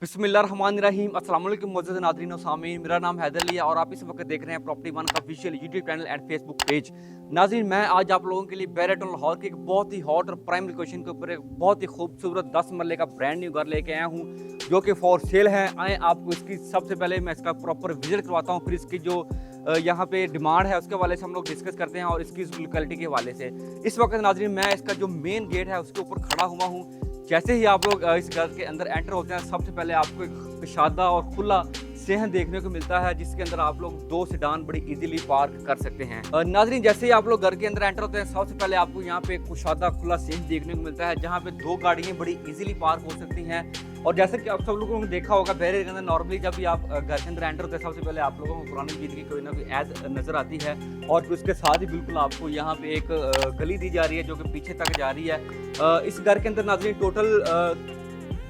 बिस्मिल्लाहिर्रहमानिर्रहीम अस्सलाम वालेकुम मुअज़्ज़ज़ नाज़रीन और सामीन। मेरा नाम हैदर अली है और आप इस वक्त देख रहे हैं प्रॉपर्टी वन का official YouTube channel and Facebook page. नाज़रीन, मैं आज आप लोगों के लिए बैरिस्टर लाहौर के एक बहुत ही हॉट और प्राइम लोकेशन के ऊपर एक बहुत ही खूबसूरत 10 मरले का ब्रांड न्यू घर लेके आया हूँ जो कि फॉर सेल है। आए आपको इसकी सबसे पहले मैं इसका प्रॉपर विजिट करवाता हूँ, फिर इसकी जो यहाँ पे डिमांड है उसके हवाले से हम लोग डिस्कस करते हैं और इसकी लोकेलिटी के हवाले से। इस वक्त नाज़रीन मैं इसका जो मेन गेट है उसके ऊपर खड़ा हुआ हूँ। जैसे ही आप लोग इस घर के अंदर एंटर होते हैं सबसे पहले आपको एक कुशादा और खुला सहन देखने को मिलता है जिसके अंदर आप लोग 2 सेडान बड़ी इजीली पार्क कर सकते हैं। नाजरीन, जैसे ही आप लोग घर के अंदर एंटर होते हैं सबसे पहले आपको यहाँ पे कुशादा खुला सहन देखने को मिलता है जहाँ पे 2 गाड़ियाँ बड़ी इजीली पार्क हो सकती हैं। और जैसे कि आप सब लोगों ने देखा होगा बैरियर के अंदर नॉर्मली जब भी आप घर के अंदर एंटर होते हैं सबसे पहले आप लोगों को पुरानी चीज़ की कोई ना कोई ऐड नज़र आती है और फिर उसके साथ ही बिल्कुल आपको यहाँ पे एक गली दी जा रही है जो कि पीछे तक जा रही है। इस घर के अंदर नाजरीन टोटल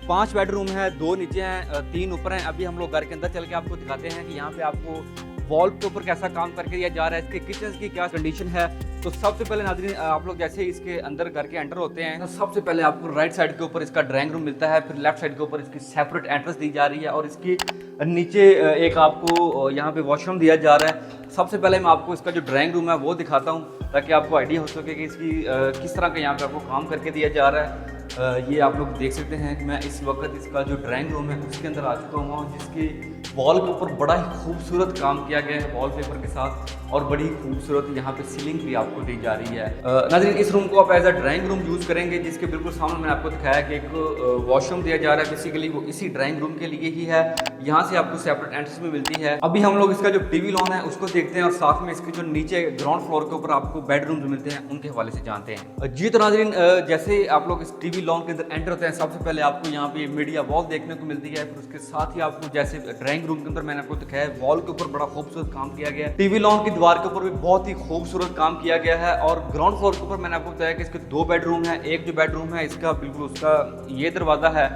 5 बेडरूम है, 2 नीचे हैं, 3 ऊपर हैं। अभी हम लोग घर के अंदर चल के आपको दिखाते हैं कि यहाँ पे आपको वॉल के ऊपर कैसा काम करके दिया जा रहा है, इसके किचन की क्या कंडीशन है। तो सबसे पहले नाज़रीन आप लोग जैसे इसके अंदर घर के एंटर होते हैं तो सबसे पहले आपको राइट साइड के ऊपर इसका ड्राइंग रूम मिलता है, फिर लेफ्ट साइड के ऊपर इसकी सेपरेट एंट्रेंस दी जा रही है और इसकी नीचे एक आपको यहाँ पे वॉशरूम दिया जा रहा है। सबसे पहले मैं आपको इसका जो ड्राइंग रूम है वो दिखाता हूँ ताकि आपको आइडिया हो सके कि इसकी किस तरह का यहाँ पे आपको काम करके दिया जा रहा है। ये आप लोग देख सकते हैं कि मैं इस वक्त इसका जो ड्राइंग रूम है उसके अंदर आ चुका हूँ जिसकी वॉल के ऊपर बड़ा ही खूबसूरत काम किया गया है वॉलपेपर के साथ और बड़ी खूबसूरत यहाँ पे सीलिंग भी आपको दी जा रही है। नाज़रीन, इस रूम को आप as a drawing room use करेंगे जिसके बिल्कुल सामने मैंने आपको दिखाया कि एक वॉशरूम दिया जा रहा है, बेसिकली वो इसी ड्राइंग रूम के लिए ही है। यहाँ से आपको सेपरेट एंट्रेंस में मिलती है। अभी हम लोग इसका जो टीवी लॉन है उसको देखते हैं और साथ में इसके जो नीचे ग्राउंड फ्लोर के ऊपर आपको बेडरूम मिलते हैं उनके हवाले से जानते हैं। जी तो नाज़रीन, जैसे आप लोग इस टीवी लॉन के अंदर एंटर होते हैं सबसे पहले आपको यहाँ पे मीडिया वॉल देखने को मिलती है, फिर उसके साथ ही आपको जैसे ड्राइंग रूम के अंदर मैंने आपको दिखाया है वॉल के ऊपर बड़ा खूबसूरत काम किया गया है। टीवी लॉन की दीवार के ऊपर भी बहुत ही खूबसूरत काम किया गया है और ग्राउंड फ्लोर के ऊपर मैंने आपको बताया कि इसके 2 बेडरूम है। एक जो बेडरूम है इसका बिल्कुल उसका ये दरवाज़ा है,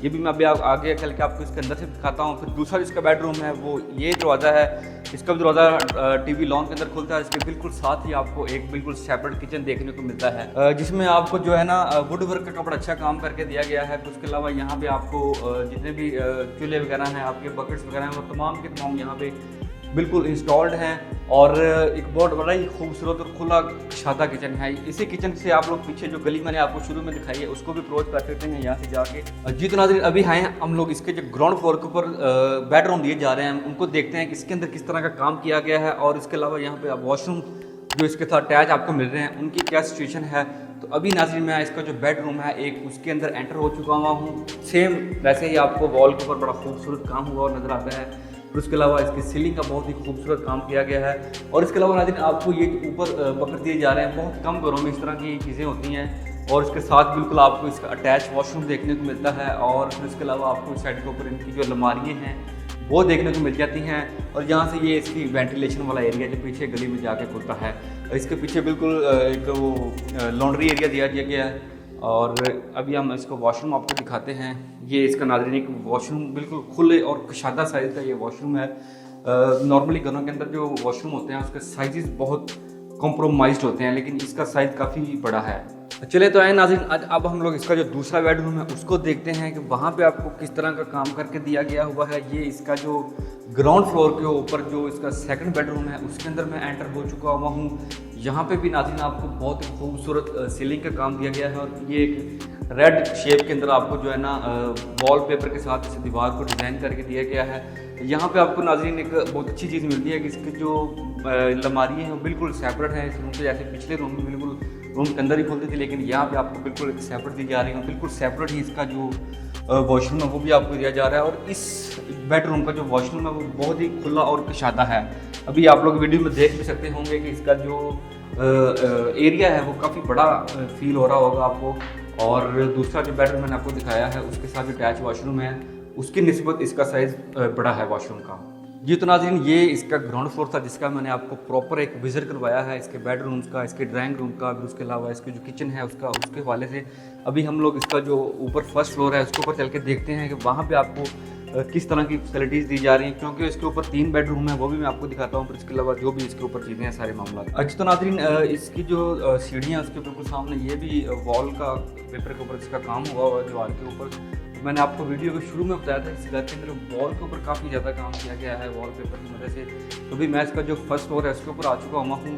ये भी मैं अभी आगे चल के आपको इसके अंदर से दिखाता हूँ। फिर दूसरा जिसका बेडरूम है वो ये दरवाज़ा है, इसका भी दरवाज़ा टीवी लॉन के अंदर खुलता है। इसके बिल्कुल साथ ही आपको एक बिल्कुल सेपरेट किचन देखने को मिलता है जिसमें आपको जो है ना वुड वर्क का बड़ा अच्छा काम करके दिया गया है। उसके अलावा यहाँ पे आपको जितने भी चूल्हे वगैरह हैं, आपके बकेट्स वगैरह हैं, वो तमाम के तमाम यहाँ पे बिल्कुल इंस्टॉल्ड हैं और एक बहुत बड़ा ही खूबसूरत और खुला शादा किचन है। इसी किचन से आप लोग पीछे जो गली मैंने आपको शुरू में दिखाई है उसको भी अप्रोच कर सकते हैं यहाँ से जाके। जी तो नाज़रीन, अभी हैं हम लोग इसके जो ग्राउंड फ्लोर के ऊपर बेडरूम दिए जा रहे हैं उनको देखते हैं कि इसके अंदर किस तरह का काम किया गया है और इसके अलावा यहाँ पे वॉशरूम जो इसके साथ अटैच आपको मिल रहे हैं उनकी क्या सिचुएशन है। तो अभी नाज़रीन मैं इसका जो बेडरूम है एक उसके अंदर एंटर हो चुका हुआ हूँ। सेम वैसे ही आपको वॉल के ऊपर बड़ा खूबसूरत काम हुआ और नज़र आता है। फिर उसके अलावा इसकी सीलिंग का बहुत ही खूबसूरत काम किया गया है और इसके अलावा नाज़रीन आपको ये ऊपर बकेट दिए जा रहे हैं। बहुत कम घरों में इस तरह की चीज़ें होती हैं और इसके साथ बिल्कुल आपको इसका अटैच वॉशरूम देखने को मिलता है और फिर इसके अलावा आपको इस साइड के ऊपर इनकी जो अलमारियाँ हैं वो देखने को मिल जाती हैं और यहाँ से ये इसकी वेंटिलेशन वाला एरिया जो पीछे गली में जाके खुलता है। इसके पीछे बिल्कुल एक वो लॉन्ड्री एरिया दिया गया है और अभी हम इसको वॉशरूम आपको दिखाते हैं। ये इसका नाज़रीन एक वॉशरूम बिल्कुल खुले और कुशादा साइज़ का ये वॉशरूम है। नॉर्मली घरों के अंदर जो वॉशरूम होते हैं उसके साइज़ बहुत कॉम्प्रोमाइज़्ड होते हैं लेकिन इसका साइज़ काफ़ी बड़ा है। चले तो आए नाज़रीन, आज अब हम लोग इसका जो दूसरा बेडरूम है उसको देखते हैं कि वहाँ पे आपको किस तरह का काम करके दिया गया हुआ है। ये इसका जो ग्राउंड फ्लोर के ऊपर जो इसका सेकंड बेडरूम है उसके अंदर मैं एंटर हो चुका हुआ हूँ। यहाँ पे भी नाज़रीन आपको बहुत ही खूबसूरत सीलिंग का काम दिया गया है और ये एक रेड शेप के अंदर आपको जो है ना वॉलपेपर के साथ इस दीवार को डिज़ाइन करके दिया गया है। यहाँ पे आपको नाज़रीन एक बहुत अच्छी चीज़ मिलती है कि इसकी जो अलमारियाँ हैं वो बिल्कुल सेपरेट है इस रूम से। जैसे पिछले रूम में बिल्कुल रूम के अंदर ही खुलती थी लेकिन यहाँ पे आपको बिल्कुल एक सेपरेट दी जा रही है। बिल्कुल सेपरेट ही इसका जो वॉशरूम है वो भी आपको दिया जा रहा है और इस बेडरूम का जो वॉशरूम है वो बहुत ही खुला और कुशादा है। अभी आप लोग वीडियो में देख भी सकते होंगे कि इसका जो एरिया है वो काफ़ी बड़ा फील हो रहा होगा आपको और दूसरा जो बेडरूम मैंने आपको दिखाया है उसके साथ जो अटैच वॉशरूम है उसकी निस्बत इसका साइज़ बड़ा है वॉशरूम का। जी तो नाज़रीन ये इसका ग्राउंड फ्लोर था जिसका मैंने आपको प्रॉपर एक विजिट करवाया है इसके बेडरूम्स का, इसके ड्राइंग रूम का, फिर उसके अलावा इसके जो किचन है उसका, उसके हवाले से। अभी हम लोग इसका जो ऊपर फर्स्ट फ्लोर है उसके ऊपर चल के देखते हैं कि वहाँ पे आपको किस तरह की फैसिलिटीज़ दी जा रही हैं, क्योंकि इसके ऊपर 3 बेडरूम है, वो भी मैं आपको दिखाता हूँ। फिर इसके अलावा जो भी इसके ऊपर चीज़ें हैं, सारे मामला। अच्छा तो नाज़रीन, इसकी जो सीढ़ियाँ उसके बिल्कुल सामने, ये भी वॉल का पेपर के ऊपर इसका काम हुआ है दीवार के ऊपर। मैंने आपको वीडियो के शुरू में बताया था इस घर के अंदर वॉल के ऊपर काफ़ी ज़्यादा काम किया गया है वॉल पेपर की मदद से। तो भी मैं इसका जो फर्स्ट फ्लोर है उसके ऊपर आ चुका हुआ हूँ।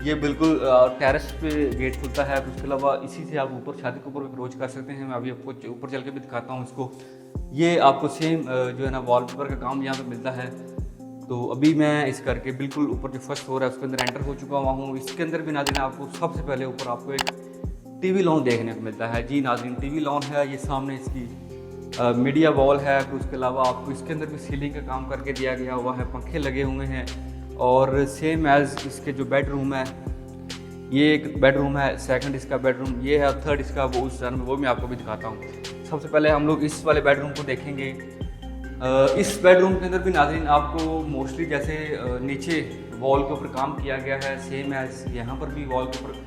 ये बिल्कुल टेरेस पे गेट खुलता है। उसके अलावा इसी से आप ऊपर छत के ऊपर अप्रोच कर सकते हैं। मैं अभी आपको ऊपर चल के भी दिखाता हूँ इसको। ये आपको सेम जो है ना वॉलपेपर का काम यहाँ पे मिलता है। तो अभी मैं इस घर के बिल्कुल ऊपर जो फर्स्ट फ्लोर है उसके अंदर एंटर हो चुका हुआ हूँ। इसके अंदर भी नाज़रीन आपको सबसे पहले ऊपर आपको एक टीवी लॉन देखने को मिलता है। जी नाज़रीन, टीवी लॉन है। ये सामने इसकी मीडिया वॉल है। फिर उसके अलावा आपको इसके अंदर भी सीलिंग का काम करके दिया गया हुआ है, पंखे लगे हुए हैं। और सेम एज़ इसके जो बेडरूम है, ये एक बेडरूम है, सेकंड इसका बेडरूम ये है, थर्ड इसका वो उस में, वो मैं आपको भी दिखाता हूँ। सबसे पहले हम लोग इस वाले बेडरूम को देखेंगे। इस बेडरूम के अंदर भी नाज़रीन आपको मोस्टली जैसे नीचे वॉल के ऊपर काम किया गया है, सेम एज़ यहाँ पर भी वॉल के ऊपर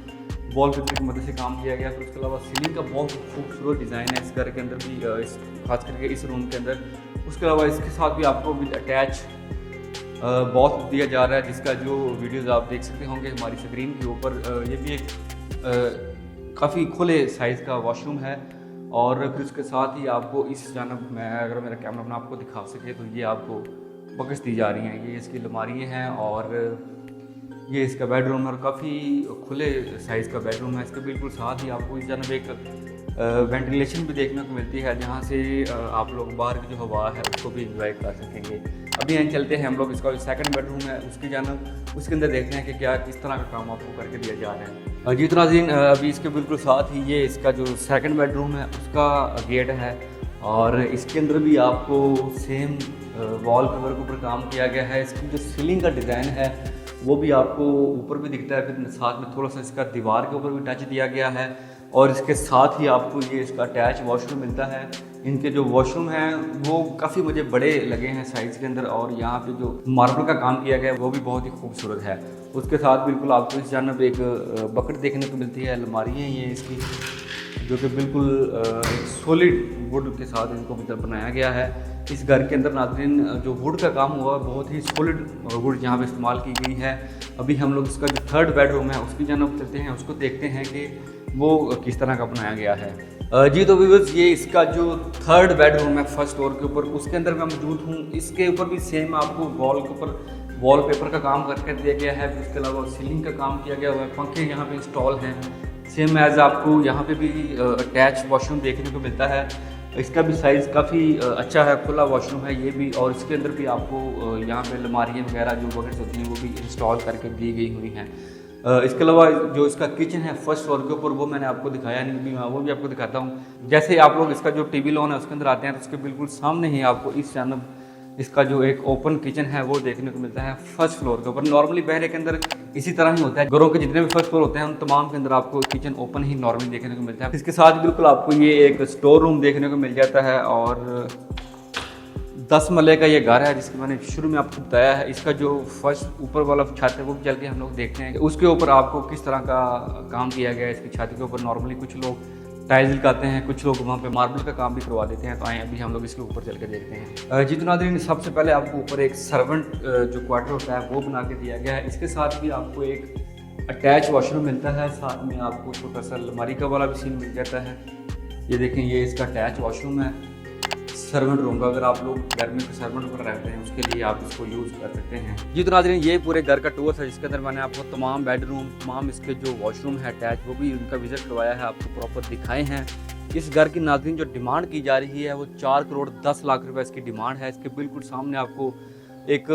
वॉलपेपर की मदद से काम किया गया। फिर उसके अलावा सीलिंग का बहुत खूबसूरत डिज़ाइन है इस घर के अंदर भी, इस खास करके इस रूम के अंदर। उसके अलावा इसके साथ भी आपको विद अटैच बॉथ दिया जा रहा है, जिसका जो वीडियोज़ आप देख सकते होंगे हमारी स्क्रीन के ऊपर। ये भी एक काफ़ी खुले साइज़ का वॉशरूम है। और फिर उसके साथ ही आपको इस जानब, मैं अगर मेरा कैमरा अपना आपको दिखा सके तो ये आपको बकेट्स दी जा रही हैं। ये इसकी अलमारी हैं और ये इसका बेडरूम है और काफ़ी खुले साइज़ का बेडरूम है। इसके बिल्कुल साथ ही आपको इस जानब एक वेंटिलेशन भी देखने को मिलती है, जहाँ से आप लोग बाहर की जो हवा है उसको भी इंजॉय कर सकेंगे। अभी यहाँ चलते हैं हम लोग, इसका जो सेकंड बेडरूम है उसकी जानब, उसके अंदर देखते हैं कि क्या किस तरह का काम आपको करके दिया जा रहा है। जी तो नाज़रीन, अभी इसके बिल्कुल साथ ही ये इसका जो सेकंड बेडरूम है उसका गेट है। और इसके अंदर भी आपको सेम वॉल कवर के ऊपर काम किया गया है। इसकी जो सीलिंग का डिज़ाइन है वो भी आपको ऊपर भी दिखता है, फिर साथ में थोड़ा सा इसका दीवार के ऊपर भी टच दिया गया है। और इसके साथ ही आपको ये इसका अटैच वॉशरूम मिलता है। इनके जो वॉशरूम हैं वो काफ़ी मुझे बड़े लगे हैं साइज़ के अंदर, और यहाँ पे जो मार्बल का काम किया गया है वो भी बहुत ही खूबसूरत है। उसके साथ बिल्कुल आपको इस जानब एक बकेट देखने को मिलती है, अलमारी है ये इसकी, जो कि बिल्कुल एक सॉलिड वुड के साथ इनको मतलब बनाया गया है। इस घर के अंदर नाज़रीन जो वुड का काम हुआ है बहुत ही सॉलिड वुड यहाँ पे इस्तेमाल की गई है। अभी हम लोग इसका जो थर्ड बेडरूम है उसकी जानब चलते हैं, उसको देखते हैं कि वो किस तरह का बनाया गया है। जी तो व्यूअर्स, ये इसका जो थर्ड बेडरूम है फर्स्ट फ्लोर के ऊपर, उसके अंदर मैं मौजूद हूँ। इसके ऊपर भी सेम आपको वॉल के ऊपर वॉलपेपर का काम करके दिया गया है। फिर उसके अलावा सीलिंग का काम किया गया हुआ है, पंखे यहाँ पे इंस्टॉल हैं। सेम एज आपको यहाँ पे भी अटैच वॉशरूम देखने को मिलता है। इसका भी साइज़ काफ़ी अच्छा है, खुला वॉशरूम है ये भी। और इसके अंदर भी आपको यहाँ पे अलमारियाँ वगैरह जो बकेट्स होती हैं वो भी इंस्टॉल करके दी गई हुई हैं। इसके अलावा जो इसका किचन है फर्स्ट फ्लोर के ऊपर, वो मैंने आपको दिखाया नहीं, भी वो भी आपको दिखाता हूँ। जैसे आप लोग इसका जो टीवी लॉन है उसके अंदर आते हैं तो उसके बिल्कुल सामने ही आपको इस जानब इसका जो एक ओपन किचन है वो देखने को मिलता है फर्स्ट फ्लोर के ऊपर। नॉर्मली बहरे के अंदर इसी तरह ही होता है, घरों के जितने भी फर्स्ट फ्लोर होते हैं उन तमाम के अंदर आपको किचन ओपन ही नॉर्मली देखने को मिलता है। इसके साथ बिल्कुल आपको ये एक स्टोर रूम देखने को मिल जाता है। और 10 मरले का ये घर है, जिसके मैंने शुरू में आपको बताया है। इसका जो फर्स्ट ऊपर वाला छत है वो भी चल के हम लोग देखते हैं कि उसके ऊपर आपको किस तरह का काम किया गया है। इसकी छत के ऊपर नॉर्मली कुछ लोग टाइल्स लगाते हैं, कुछ लोग वहाँ पे मार्बल का काम भी करवा देते हैं। तो आए अभी हम लोग इसके ऊपर चल के देखते हैं। जी तो नाज़रीन, सबसे पहले आपको ऊपर एक सर्वेंट जो क्वार्टर होता है वो बना के दिया गया है। इसके साथ भी आपको एक अटैच वॉशरूम मिलता है, साथ में आपको छोटा सा अलमारी का वाला भी सीन मिल जाता है। ये देखें, ये इसका अटैच वॉशरूम है सर्वेंट रूम का। अगर आप लोग घर में सर्वेंट पर रहते हैं उसके लिए आप इसको यूज़ कर सकते हैं। जी तो नाज़रीन, ये पूरे घर का टूर था जिसके अंदर मैंने आपको तमाम बेडरूम, तमाम इसके जो वॉशरूम है अटैच, वो भी उनका विजिट करवाया है, आपको प्रॉपर दिखाए हैं। इस घर की नाज़रीन जो डिमांड की जा रही है वो 4 करोड़ 10 लाख रुपए इसकी डिमांड है। इसके बिल्कुल सामने आपको एक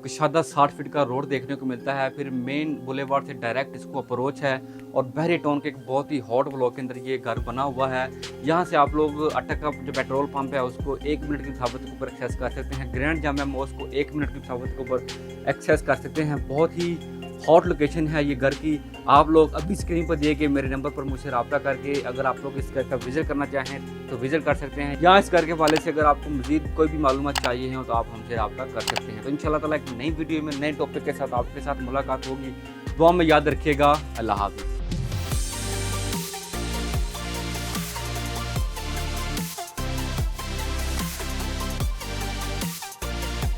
कशादा 60 फीट का रोड देखने को मिलता है। फिर मेन बुलेवार्ड से डायरेक्ट इसको अप्रोच है और बहरी टाउन के एक बहुत ही हॉट ब्लॉक के अंदर ये घर बना हुआ है। यहाँ से आप लोग अटक का जो पेट्रोल पंप है उसको 1 मिनट की मुसाफत के ऊपर एक्सेस कर सकते हैं। ग्रैंड जामा मॉस्क को 1 मिनट की मुसाफत के ऊपर एक्सेस कर सकते हैं। बहुत ही हॉट लोकेशन है ये घर की। आप लोग अभी स्क्रीन पर दिए गए मेरे नंबर पर मुझसे रब्ता करके अगर आप लोग इस घर का विजिट करना चाहें तो विजिट कर सकते हैं। या इस घर के हवाले से अगर आपको मज़ीद कोई भी मालूमात चाहिए हो तो आप हमसे रब्ता कर सकते हैं। तो इंशाल्लाह ताला एक नई वीडियो में नए टॉपिक के साथ आपके साथ मुलाकात होगी। दुआ में याद रखिएगा। अल्लाह हाफ़िज़।